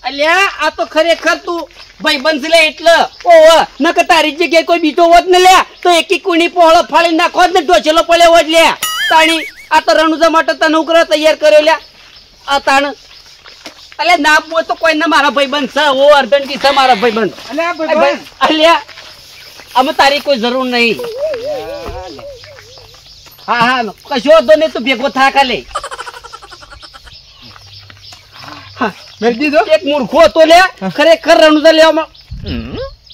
અલ્યા આ તો ખરેખર તું ભાઈ બનશે લે એટલે ઓહ નક તારી જગ્યાએ કોઈ બીજો હોત ને લ્યા તો એકી કુણી પહોળો ફાડી નાખો ને ઢોચેલો પડ્યો હોત લ્યા તાણી આ તો રણુજા માટે તને ઉકરો તૈયાર કર્યો લ્યા આ તાણ અલે ના બોય તો કોઈ ના મારા ભાઈ બનશે ઓ અર્ધનજી છે મારા ભાઈ બન અલ્યા અમે તારી કોઈ જરૂર નહીં હા હા કશો વાંધો નહીં તું ભેગો થા ખાલે એક મૂર્ખો હતો લે ખરેખર રણુજા લેવામાં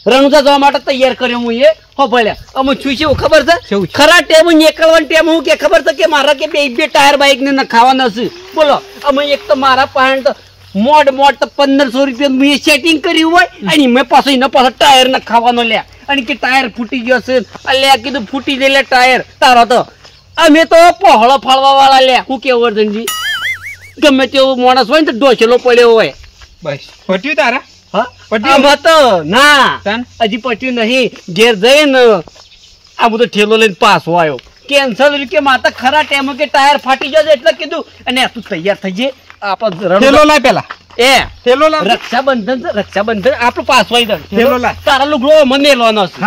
રણુજા જવા માટે તૈયાર કર્યો હું એ હો ભલ્યા અમે છું છે ખબર છે ખરા ટેમ નીકળવાનો ટેમ હું કે ખબર છે કે મારા કે બે ટાયર બાઇક ને નખાવાના છે બોલો અમે એક તો મારા પાસે તો મોડ તો 1500 રૂપિયા મેં સેટિંગ કર્યું હોય અને મેં પાછો એના પાછો ટાયર નખાવાનો લ્યા અને કે ટાયર ફૂટી ગયો છે અલ્યા કીધું ફૂટી ગયેલા ટાયર તારો તો અમે તો પહોળો ફાળવા વાળા લ્યા હું કેવું વર્ધનજી ગમે તેવો માણસ હોય ને તો ઢોચેલો પડ્યો હોય બસ પટ્યું તારા હા તો ના હજી પટ્યું નહીં ઘેર જઈને આ બધો ઠેલો લઈને પાછો આવ્યો કેન્સલ કે માતા ખરા ટાઈમ કે ટાયર ફાટી જશે એટલે કીધું અને તું તૈયાર થઈ જાય રક્ષાબંધન આપણું પાછો આવી તારા લુગડો મને લેવાનો છે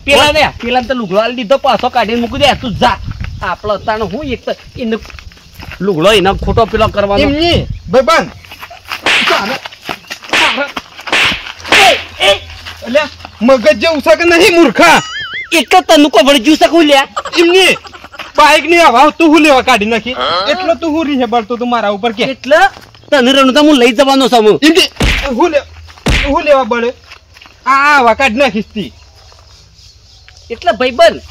પેલા ને પેલા તો લુગડો લીધો પાછો કાઢીને મૂકી દે તું જા આપડે તાણ હું એક તો એને લુગડો એનો ખોટો પેલો કરવાનો મગજ જેવું છે કે નહીં મૂર્ખા એક તો તને કોઈ વળજ્યું શકું લ્યા એમની બાઈક ની હવા તું હું લેવા કાઢી નાખી એટલો તું હું રીહે બળતો તું મારા ઉપર કે એટલે તને રણુજા હું લઈ જવાનો છું હું લેવા બળે આ હવા કાઢી નાખીશ તી એટલે ભાઈબંધ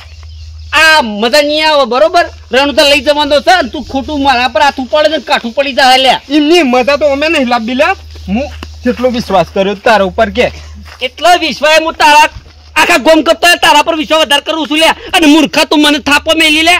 આ મજા નહીં આવે બરોબર રણુજા લઈ જવાનો છે તું ખોટું મારા પર હાથ ઉપાડે ને કાઠું પડી જાય લ્યા એમની મજા તો અમે નહીં લાવી લ્યા હું કેટલો વિશ્વાસ કર્યો તારા ઉપર કે એટલો વિશ્વાસ હું તારા આખા ગોમ કરતા તારા પર વિશ્વાસ વધારે કરું છું લ્યા અને મૂર્ખા તું મને થાપો મેલી લે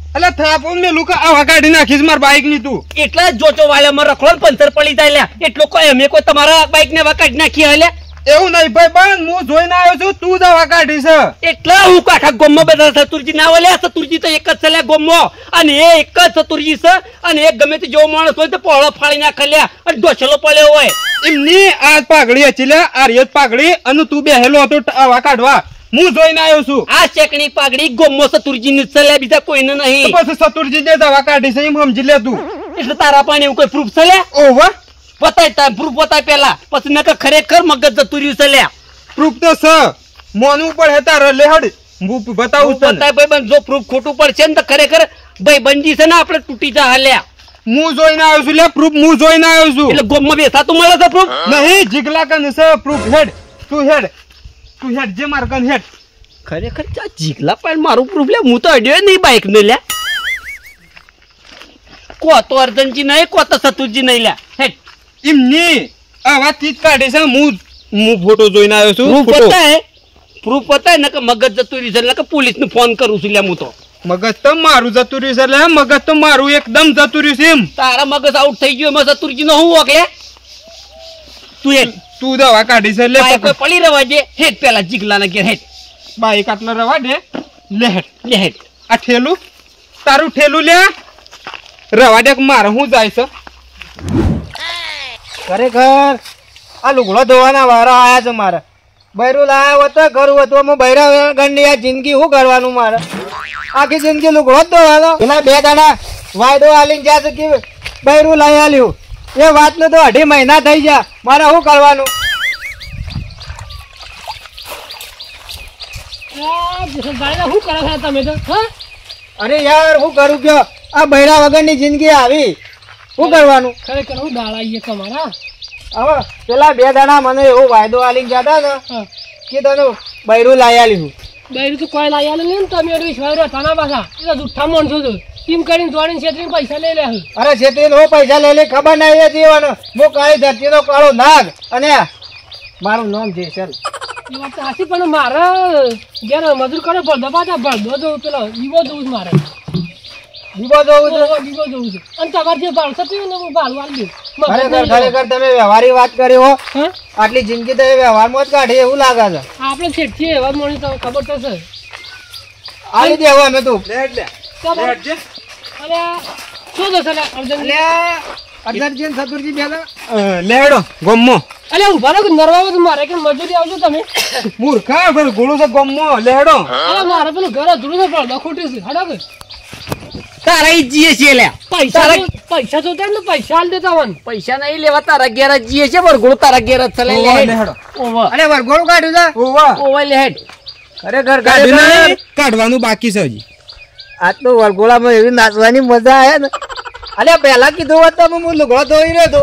એટલે થાપો મેલું કે આવા કાઢી નાખીશ મારા બાઈક ની તું એટલે જોચો વાળે માં રખડો પંચર પડી જાય લ્યા એટલો કોઈ અમે કોઈ તમારા બાઈક ને કાઢી નાખી હલે એવું નહીં ભાઈ પણ હું જોઈને આવ્યો છું તું દવા કાઢી છે એટલે હું આખા ગોમમાં બધા ચતુરજી ના આવે ચતુરજી તો એક જ છે ગોમમાં અને એ એક જ ચતુરજી છે અને એક ગમે તે જેવો માણસ હોય તો પહોળો ફાડી નાખે લ્યા અને ઢોચેલો પડ્યો હોય એમની આ પાઘડી હતી લ્યા આ રેત પાઘડી અને તું બેહેલો હતો આવા કાઢવા હું જોઈને આવ્યો છું આ ચેકણી પાઘડી ગોમમાં ચતુરજી ની છે બીજા કોઈને નહીં પછી ચતુરજી જે દવા કાઢી છે એમ સમજી લે તું એટલે તારા પાસે એવું કોઈ પ્રૂફ છે લ્યા ઓહો બતાય તા પ્રૂફ બતાય પેલા પછી નકર ખરેખર મગજ જતું રહ્યું છે લ્યા પ્રૂફ તો છે મોનું પડે તારે લેહડ હું બતાવું છું બતાય ભાઈબંધ જો પ્રૂફ ખોટું પડશે ને તો ખરેખર ભાઈબંધી છે ને આપણે તૂટી જા હાલ્યા હું જોઈને આવ્યો છું લે પ્રૂફ હું જોઈને આવ્યો છું એટલે ગોમમાં બેસા તું મળે છે પ્રૂફ નહીં જીગલા કન છે પ્રૂફ હેડ તું હેડ જે માર કન હેડ ખરેખર ચા જીગલા પણ મારું પ્રૂફ લે હું તો અડ્યો નહીં બાઈક ને લ્યા કો તો અર્જનજી નહીં કો તો સતુરજી નહીં લ્યા હેડ એમની આ વાત થી જ કાઢે છે હું ફોટો જોઈને આવ્યો છું પ્રૂફ બતાય ને કે મગજ જતું રહ્યું છે એટલે કે પોલીસ ને ફોન કરું છું લ્યા હું તો મગજ તો મારું જતું રહ્યું છે એટલે મગજ તો મારું એકદમ જતું રહ્યું છે એમ તારા મગજ આઉટ થઈ ગયો એમાં ચતુરજી નો હું ઓગલે તું દવા કાઢી છે લે કોઈ પડી રવા દે હેડ પેલા જીગલા ના ઘેર હેડ બાઈક આટલા રવા દે લે હેડ આ ઠેલું તારું ઠેલું લે રવા દે મારે હું જાય છે ખરેખર આ લુગડો ધોવાના વારા આયા છે મારે બૈરું લાયા હોત ઘરું હતું અમે બૈરા ગંડી આ જિંદગી શું કરવાનું મારે આખી જિંદગી લુગડો જ ધોવાનો પેલા 2 દાડા વાયદો આલીને જ્યાં છે કે બૈરું લાવી આલ્યું એ વાતને તો 2.5 મહિના થઈ ગયા મારે શું કરવાનું અરે યાર શું કરું કયો આ બૈરા વગરની જિંદગી આવી શું કરવાનું ખરેખર હું દાળાઈએ તમારા હવે પેલા 2 દાડા મને એવો વાયદો આલીને જતા ને કે તને બૈરું લાવી આલ્યું બૈરું તો કોઈ લાવી આલે ને તમે વિશ્વાસ રહેતા ના પાછા એ તો જુઠ્ઠા માણસો છો એમ કરીને દોડીને છેતરીને પૈસા લઈ લે અરે છેતરીને હું પૈસા લઈ લે ખબર નહીં એ જીવાનો હું કાળી ધરતીનો કાળો નાગ અને મારું નામ જેસલ એ વાત તો સાચી પણ મારે ઘેર મજૂર કરે ભળદો પાછા ભળદો જવું પેલો દીવો જવું છે મારે દીવો જવું છે અને તમારે જે ભાળશે તે હું ભાળવા દઉં ખરેખર તમે વ્યવહારી વાત કરી હો આટલી જિંદગી તો વ્યવહારમાં જ કાઢી એવું લાગે છે આપણે શેઠ છીએ એવા મોણી તો ખબર તો છે આલી દેવો અમે તું અરે શું થશે અર્જુન અર્જનજી ને સતુરજી બેલા લેડો ગોમો અલે ઉભા રહો નરવા તો મારે કે મજૂરી આવજો તમે મૂર્ખા પર ગોળો છે ગોમો લેડો અરે મારે પેલું ઘર અધૂરું છે પણ ખોટી છે હડો કે તારા ઈ જીએ છે લ્યા પૈસા જોતા ને પૈસા આલ દેતા વન પૈસા નહીં લેવા તારા ઘેર જ જીએ છે વરઘોડો તારા ઘેર જ ચલે લે લેડો ઓવા અરે વરઘોડું કાઢ્યું છે ઓવા ઓવા લે હેડ ખરેખર કાઢીને કાઢવાનું બાકી છે હજી આ તો વરઘોડામાં એવી નાચવાની મજા આવે ને અલે પહેલા કીધું હોત તો હું લુગડો ધોઈ રહ્યો તો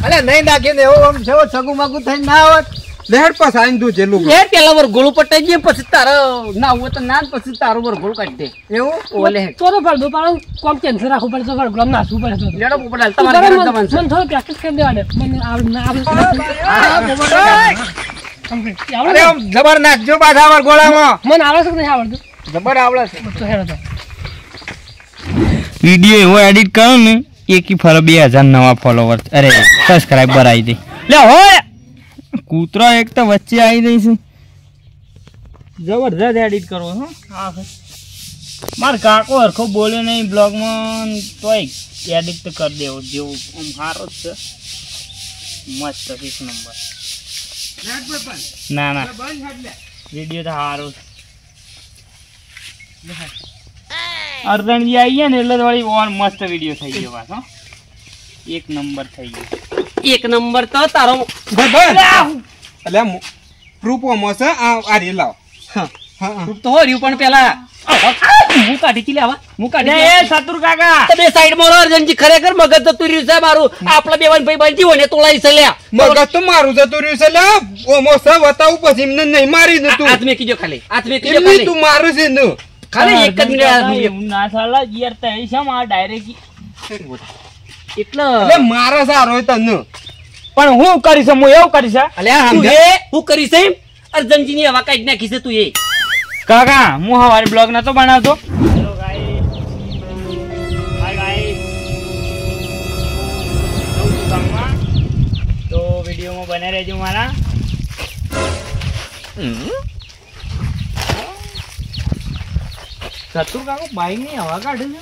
અલે નહીં નાખીને એવું આમ છે સગું માગું થઈને ના આવત લેડ પસાઈને તું જેલું લે પેલા વરઘોડું પટાઈ ગયે પછી તારા ના હોય તો ના પછી તારું વરઘોડું કાઢી દે એવું ઓવા લે હેડ તો ફળ દો પણ કોમ કેન્સર રાખવું પડે તો ફળ ગ્રામ નાચવું પડે તો લેડો પોપટ તમારા ઘેર જવાનું છે મને થોડું પ્રેક્ટિસ કરી દેવાડે મને આવડે અરે આમ જબર નાખજો પાછા વરઘોડામાં મને આવડે છે કે નહીં આવડતું જબર આવડે છે તો હેડો તો વિડીયો એવો એડિટ કરો ને એકી ફરો 2000 નવા ફોલોવર અરે સબસ્ક્રાઇબર આવી દે લે હોય કૂતરો એક તો વચ્ચે આવી રહી છે જબરદસ્ત એડિટ કરો હો હા માર કાકો હરખો બોલ્યો નહીં બ્લોગમાં તોય એડિટ તો કરી દેવો જેવું આમ સારો જ છે મસ્ત 1 નંબર ના ના વિડીયો તો સારો અર્જનજી આવી ગયા ને એટલે વળી ઓર મસ્ત વિડીયો થઈ ગયો પાછો 1 નંબર થઈ ગયો 1 નંબર તો તારો એટલે રૂપોમાં છે આ રે લાવ તો હોર્યું પણ પેલા હું કાઢી કી લેવા હું કાઢી એ સતુર કાકા તમે સાઈડ માં રહો અર્જનજી ખરેખર મગજ જતું રહ્યું છે મારું આપણા બેવાન ભાઈ બંધી હોય ને તોલાઈ છે લ્યા મગજ તો મારું જતું રહ્યું છે લે ઓમો સ બતાવું પછી એમને નહીં મારી દે તું હાથ મેં કીજો ખાલી હાથ મેં કીજો એમની ખાલી તું મારું છે ને ખાલી એક જ મિનિટ હાથ મૂકી. એવું ના સાલા યાર તે શા માં ડાયરેક્ટ એટલે એટલે મારા સારો હોય તને પણ હું કરીશ હું એવું કરીશ અલ્યા તું એ હું કરીશ એમ અર્જનજી ની હવા કાઢી નાખી છે તું એ કાકા હું હવારે બ્લોગ નતો બનાવતો હેલો ગાઈસ હાય ગાઈસ તો વિડીયોમાં બને રહેજો મારા સતુર કાકો બાઈક ની હવા કાઢે છે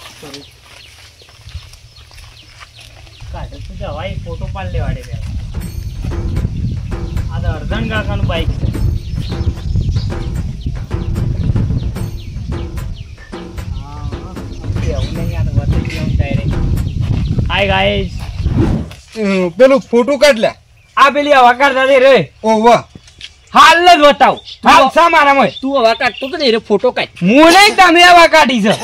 કાઢે તો જવાય ફોટો પાડ લેવાડે પેલા આ તો અર્જન કાકાનું બાઈક છે હાય ગાઈસ પેલું ફોટો કાઢ લે આ પેલી હવા કાઢતા રે ઓવા હાલ જ બતાવ હાલ સા મારામાં તું હવા કાઢતો તો ને ફોટો કાઢ હું નહીં તમે હવા કાઢી છે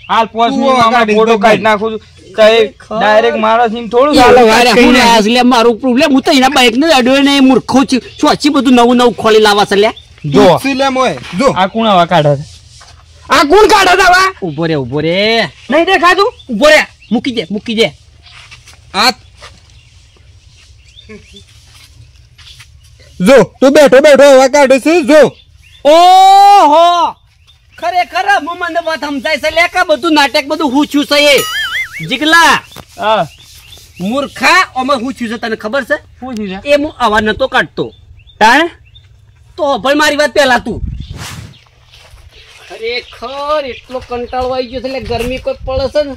હાલ પોસ તું મિનિટ હવા કાઢી ફોટો તો કાઢી નાખું છું ડાયરેક્ટ મારો સીમ થોડું મારું પ્રોબ્લેમ હું તો એના બાઈક ને અડ્યો ને મૂર્ખો છું શું બધું નવું નવું ખોલી લાવા છે લ્યા જો સિલે મોય જો આ કોણ હવા કાઢે છે આ કોણ કાઢે છે હવા ઉભો રે નહીં દેખાતું ઉભો રે મૂકી દે આ જો તું બેઠો હવા કાઢે છે જો ઓહો ખરેખર મને વાત સમજાય છે લે કા બધું નાટક બધું હું છું છે એ જીગલા હા મૂર્ખા અમે હું છું છે તને ખબર છે શું થયું છે એ હું આવા નતો કાઢતો તાણ તો ભાઈ મારી વાત પહેલા તું ખરેખર એટલો કંટાળો આવી ગયો છે એટલે ગરમી કોઈ પડે છે ને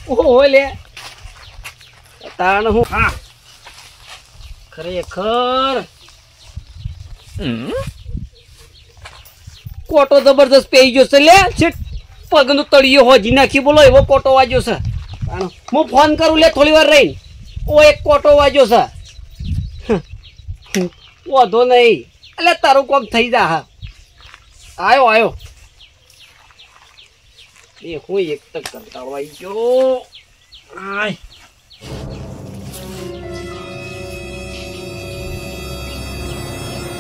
ઓહો લે તાણ હું હા ખરેખર કોટો જબરદસ્ત પેઈ ગયો છે લે છેટ પગનું તળિયો હોજી નાખી બોલો એવો કોટો વાગ્યો છે હું ફોન કરું લે થોડી વાર રહીને ઓ એક કોટો વાગ્યો છે વાંધો નહીં એટલે તારું કોમ થઈ જા હા આયો એ હું એક તક કંટાળો આવી ગયો આય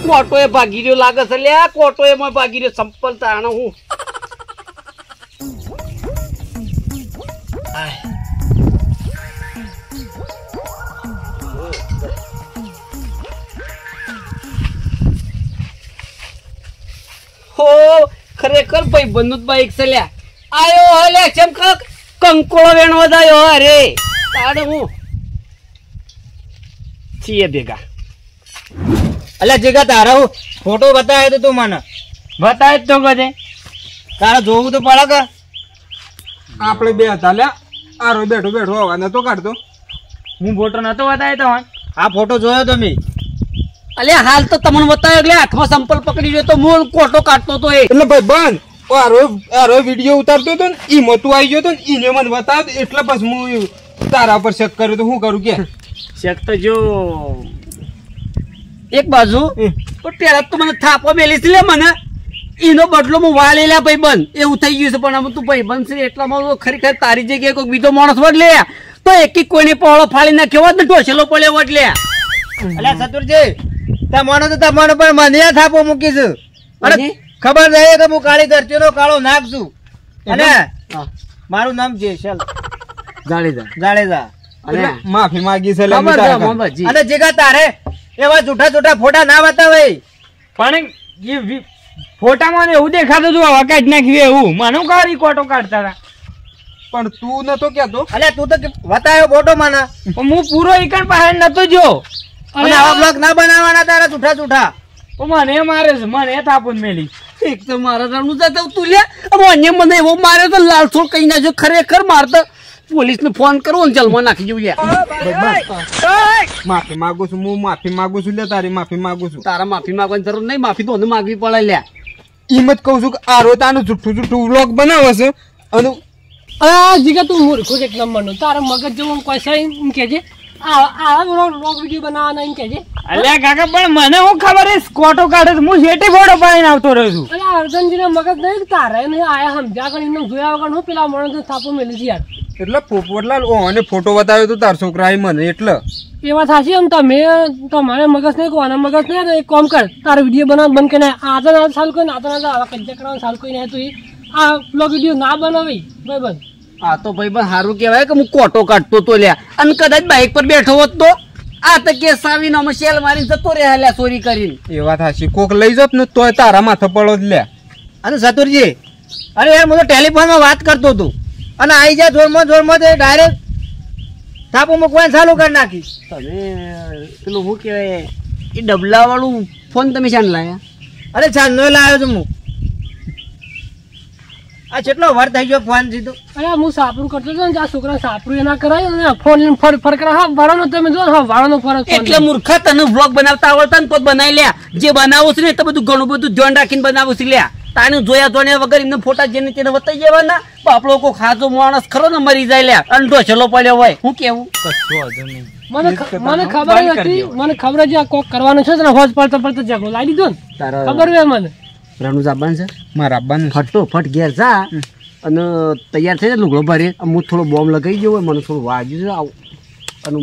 કોટો એ ભાગી રહ્યો લાગે છે લે કોટો એમાં ભાગી રહ્યો સંપલ તાણ હું હો ખરેખર ભાઈ બંદૂક બાઈક છે લ્યા આયો હલે ચમ કંકોળો વેણવા દાયો અરે તાણે હું છીએ ભેગા અલ્યા જીગા તારા ફોટો બતાવ્યો તો તું મને બતાવે તો બધે તારા જોવું તો પડે કે આપણે બે હતા લ્યા આરો બેઠો બેઠો હવા નતો કાઢતો. હું ફોટો નતો બતાવ્યો તમને. આ ફોટો જોયો તમે? અલે હાલ તો તમને બતાવ્યો એટલે હાથમાં સંપલ પકડી ગયો તો હું કોટો કાઢતો તો એ. એટલે ભાઈ બંધ આરો વિડીયો ઉતારતો હતો ને ઈમાં તું આવી ગયો તો ને ઈને મને બતાવ એટલે પછી હું તારા પર શક કર્યો તો શું કરું કે શક તો જો એક બાજુ પણ પેલા તો મને થાપો મેલી છે લે મને એનો બદલો હું વાળેલા ભાઈ બંધ એવું થઈ ગયું છે પણ હવે તું ભાઈ બંધ છે એટલામાં ખરેખર તારી જગ્યાએ કોઈ બીજો માણસ વડ લે તો એક કોઈને પહોળો ફાળી નાખ્યો હોત ને ઢોસેલો પડ્યો વડ લે. અલ્યા સતુરજી તમારો તો તમારો પણ મને થાપો મૂકીશું. અરે ખબર રહે કે હું કાળી ધરતીનો કાળો નાગ છું અને મારું નામ જેસલ જાડેજા એટલે માફી માંગી છે લે ખબર તારા છે ઘરે. મોહમ્મદજી. અને જીગા તારે એવા જૂઠા ફોટા ના બતાવે. પણ એ ફોટામાં ને એવું દેખાતું હતું હવા કાઢી નાખ્યું એવું મને કાઢી કોટો કાઢતા હતા. પણ તું નતો કેતો અલ્યા તું તો બતાવ્યો ફોટો મને પણ હું પૂરો એકણ પાસે નતો જો. અને આવા બ્લોગ ના બનાવવાના તારા જૂઠા. પણ મને મારે છે મને થાપું જ મેલી. એક તો મારા રણું જતા તું લે અન્ય મને એવો માર્યો તો લાલસો કઈ નાખ્યો ખરેખર મારતો પોલીસ ને ફોન કરવો ને જલમાં નાખી જવું લે. માફી માંગુ છું હું માફી માંગુ છું લે તારી માફી માંગુ છું. તારા માફી માંગવાની જરૂર નહીં માફી તો માંગવી પડે લે. ઈમ જ કહું છું કે આરો તાનું જુઠ્ઠું વ્લોગ બનાવે છે અને જીગા તું મૂર્ખો છે એક નંબરનો. તારા મગજ જેવું કોઈ છે એમ કેજે આ વ્લોગ વિડીયો બનાવવાના એમ કેજે. અલ્યા કાકા પણ મને હું ખબર છે કોટો કાઢે છે હું શેટી ફોટો પાડીને આવતો રહ્યો છું. અરે અર્જનજીને મગજ નહીં તારે નહીં આયા સમજ્યા કરી એમને જોયા વગર હું પેલા માણસ થાપો મેલી છે યાર. એટલે પોપટલાલ ઓને ફોટો બતાવ્યો તો તાર છોકરાએ મને એટલે એ વાત સાચી એમ તમે તમારે મગજ નહીં કોના મગજ નહીં એક કામ કર તારો વિડીયો બનાવ બંધ કરીને આજે ના સાલ કોઈ ના આવા કજ્જા કરવાનું સાલ કોઈ નહીં તો આ બ્લોગ વિડીયો ના બનાવી ભાઈ બંધ. આ તો ભાઈ પણ સારું કહેવાય કે હું કોટો કાઢતો તો લ્યા અને કદાચ બાઇક પર બેઠો હોત તો આ તો કેસ આવીને અમે શેલ મારીને જતો રહ્યા લ્યા ચોરી કરીને. એ વાત હાચી કોક લઈ જત ને તોય તારા માથે પડો જ લે. અને સતુરજી અરે યાર હું તો ટેલિફોનમાં વાત કરતો હતો અને આઈ જાય જોરમાં ડાયરેક્ટ થાપો મૂકવાનું ચાલુ કરી નાખી. તમે પેલું શું કહેવાય એ ડબલા વાળું ફોન તમે શાન લાયા? અરે ચાંદનો લાવ્યો છું હું. આ કેટલો વાર થઈ ગયો ફોન સીધો. અરે હું સાપરું કરતો હતો ને આ છોકરા સાપરું એના કરાય ને ફોન લઈને ફર કરા હા વાળાનો તમે જો હા વાળાનો ફરક. એટલે મૂર્ખા તને વ્લોગ બનાવતા આવડતા ને તો બનાવી લ્યા. જે બનાવું છે ને તો બધું ઘણું બધું ધ્યાન રાખીને બનાવું છે લ્યા. તાને જોયા જોણ્યા વગર એમને ફોટા જેને તેને વતાઈ જવાના બાપડો કોઈ ખાજો માણસ ખરો ને મરી જાય લ્યા અંડો છેલ્લો પડ્યો હોય હું કેવું. મને ખબર હતી મને ખબર છે આ કોક કરવાનું છે ને હોજ પડતો ઝઘડો લાવી દીધો ને ખબર હોય મને. રણુ જાબાન છે મારા આબાનું ફટ ઘેર જા અને તૈયાર થઈ જાય લુગડો ભરે હું થોડો બોમ્બ લગાવી ગયો હોય મને થોડું વાગ્યું છે આવું અને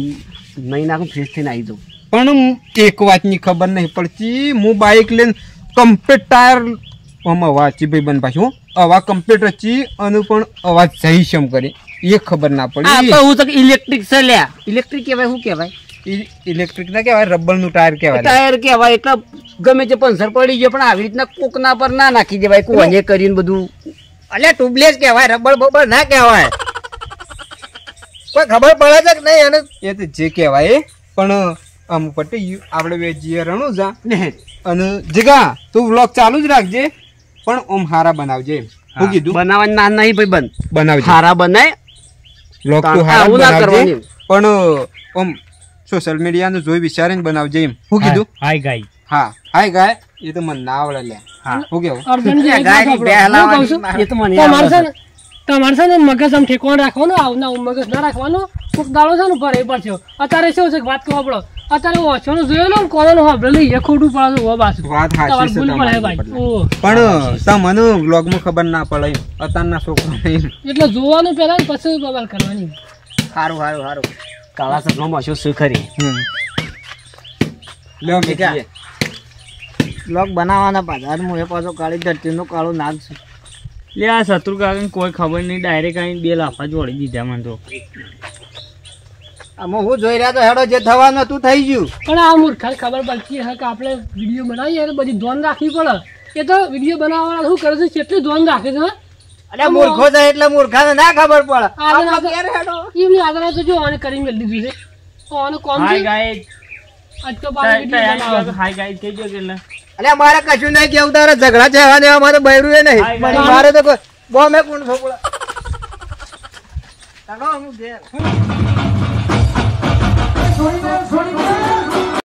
નહીં નાખું ફ્રેશ થઈને આવી જાઉં. પણ એક વાતની ખબર નહીં પડતી હું બાઇક લઈને કમ્પ્લીટ ટાયર અવાજ ભાઈ બન પાછું અવાજ કમ્પ્લીટ હતી અને પણ અવાજ સહી શમ કરી એ ખબર ના પડી. હું તો ઇલેક્ટ્રિક છે લ્યા. ઇલેક્ટ્રિક કહેવાય શું કહેવાય? ઇલેક્ટ્રિક ના કહેવાય રબર નું ટાયર કહેવાય. ટાયર કહેવાય એટલે ગમે તે પંચર પડી ગયો પણ આવી રીતના કોકના પર ના નાખી દેવાય કોને કરીને બધું. અલ્યા ટ્યુબલેસ કહેવાય રબર બબર ના કહેવાય. કોઈ ખબર પડે છે કે નહીં અને એ તો જે કહેવાય પણ અમુક પટ્ટી આપણે બે જીએ રણું જા અને જગા તું વ્લોગ ચાલુ જ રાખજે પણ ઓમ હારા બનાવજે. શું કીધું? બનાવવાની ના નહીં ભાઈ બંધ બનાવજે હારા બનાય વ્લોગ તું હારા બનાવજે પણ ઓમ સોશિયલ મીડિયા નું જોઈ વિચારીને બનાવજે એમ. શું કીધું? હાય ગાય. હા હાય ગાય એ તો મને ના આવડે લે. હા શું કેવું? એ તો મને તમારે છે ને મગજ આમ ઠેકવાનું રાખવાનું આવું મગજ ના રાખવાનું કોક દાડો છે ને ભરે પડશે. અત્યારે શું છે વાત કહો પડો અત્યારે ઓછોનો જોયેલો ને કોનો સાંભળેલું એ ખોટું પડે છે પાછું વાત સાચી છે તમારી. પણ તમને વ્લોગ માં ખબર ના પડે અત્યારના છોકરા એટલે જોવાનું પેલા પછી બબાલ કરવાની. સારું કાળા સપનો માં શું ખરી લ્યો મીઠા બ્લોગ બનાવવાના પાછા હું એ પાછો કાળી ધરતીનો કાળો નાગ છું. લે આ શત્રુ કાકાને કોઈ ખબર નહીં ડાયરેક્ટ આવીને 2 લાફા જોડી દીધા મને તો. આમાં હું જોઈ રહ્યા તો હેડો જે થવાનું હતું થઈ ગયું. પણ આ મૂર્ખા ખબર પડતી હે કે આપણે વિડીયો બનાવીએ એટલે બધી ધ્યાન રાખવી પડે. એ તો વિડીયો બનાવવાળા શું કરે છે કેટલું ધ્યાન રાખે છે. અરે મૂર્ખો છે એટલે મૂર્ખાને ના ખબર પડે. એમની આગળ તો જો આને કરી મેળ દીધું છે આનું કોમ હાય છે ગાય. આજ તો બાર વિડીયો બનાવવાનો. હાય ગાય કહેજો કેટલા. અરે મારે કશું નહીં કેવું તારે ઝઘડા છે મારે બૈરું એ નહીં હાય, મારે તો બહુ મેં કોણ છોકરા ચાલો હું ઘેર